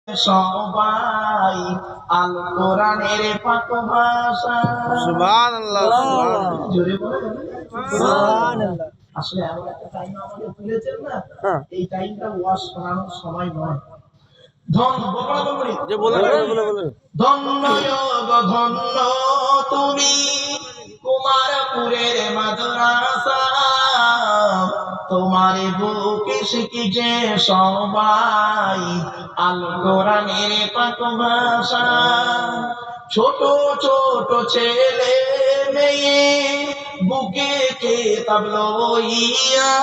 সবাই আল কোরআনের পাক ভাষা। সুবহানাল্লাহ, সুবহানাল্লাহ, জোরে বলেন সুবহানাল্লাহ। আসলে এমন একটা টাইম আমাদের তুলেছেন না, এই টাইমটা ওয়াজ শোনানোর সময় নয়। ধন্য ধন্য তুমি কুমারপুরের মাদ্রাসা, তোমার বুকে শিখেছে সবাই আল কোরআনের পাক ভাষা। ছোট ছোট ছেলে মেয়ে বুকে কিতাব লইয়া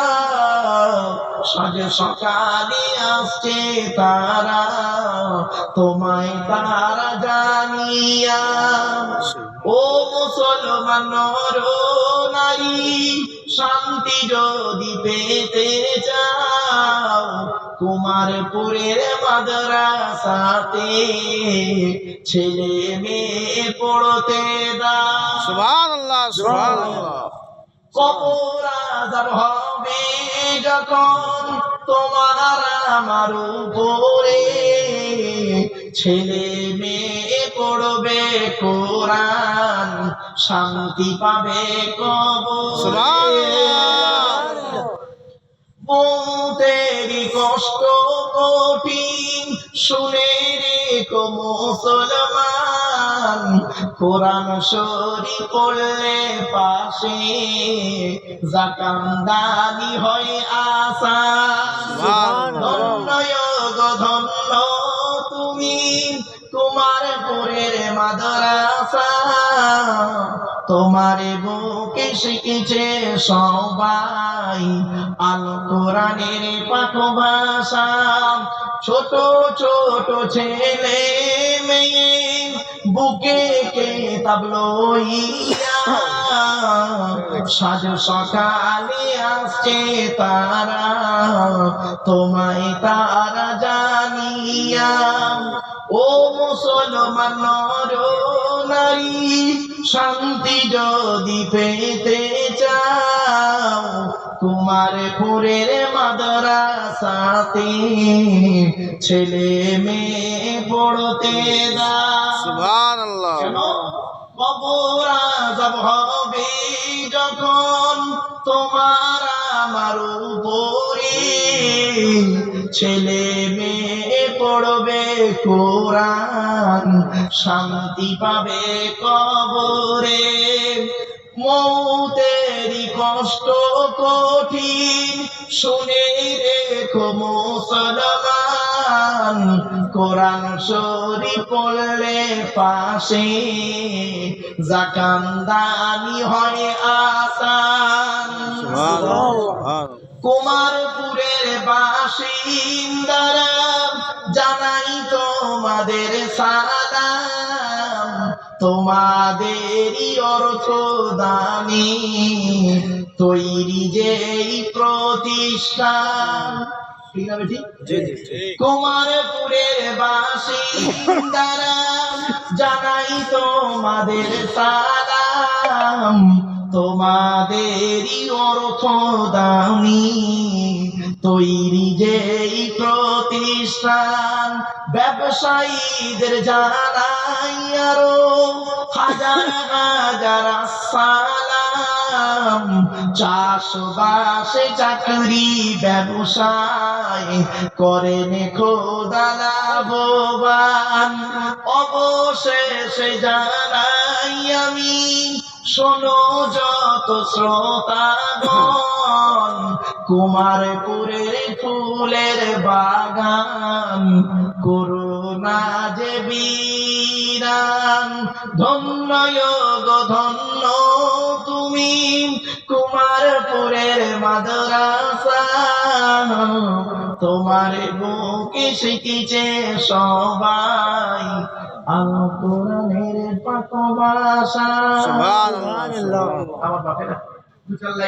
সাজ সকালে আসছে তারা, তোমায় তারা জানিয়া। ও মুসলমান নর নারী, শান্তি যদি পেতে চাও কুমারপুরের মাদ্রাসাতে ছেলে মেয়ে পড়তে দাও। সুবহানাল্লাহ, সুবহানাল্লাহ। কবর আযাব হবে যখন তোমার আমার উপরে, ছেলে মেয়ে পড়বে কোরআন, শান্তি পাবে কবরে। মৌতেরই কষ্ট কঠিন শুনে রেখো মুসলমান, কোরআন শরীফ পড়লে পাশে জাকান্দানি হয় আসান। ধন্য ধন্য তুমি কুমারপুরের মাদ্রাসা, তোমার বুকে শিখেছে সবাই আল কোরআনের পাক ভাষা। ছোট ছোট ছেলে মেয়ে বুকে কিতাব লইয়া সাজ সকালে আসছে তারা, তোমায় তারা জানিয়া। ও মুসলমান নর নারী, শান্তি যদি পেতে চাও কুমারপুরের মাদ্রাসাতে ছেলে মেয়ে পড়তে দাও। সুবহানাল্লাহ। কবর আযাব হবে যখন তোমার আমার উপরে, ছেলে মেয়ে পড়বে কোরআন, শান্তি পাবে কবরে। মৌতেরই কষ্ট কঠিন শুনে রেখো মুসলমান, কোরআন শরীফ পড়লে পাশে জাকান্দানি হয় আসান। কুমারপুরের বাসিন্দারা জানাই তোমাদের সালাম, তোমাদেরই অর্থ দানে তৈরি যেই প্রতিষ্ঠান। কুমারপুরের বাসিন্দারা জানাই তোমাদের সালাম, তোমাদেরই অর্থ দানি তৈরি যেই প্রতিষ্ঠান। ব্যবসায়ীদের জানাই আরো হাজার হাজার সালাম, চাষবাসে চাকরি ব্যবসায় করেন খোদা লাভবান। অবশেষে জানাই আমি, শোনো যত শ্রোতাগণ, কুমারপুরের ফুলের বাগান করুণা যে বিরান। ধন্য ধন্য তুমি কুমারপুরের মাদ্রাসা, তোমার বুকে শিখেছে সবাই আল কোরআনের পাক ভাষা। সুবহানাল্লাহ। আমার বাপেরা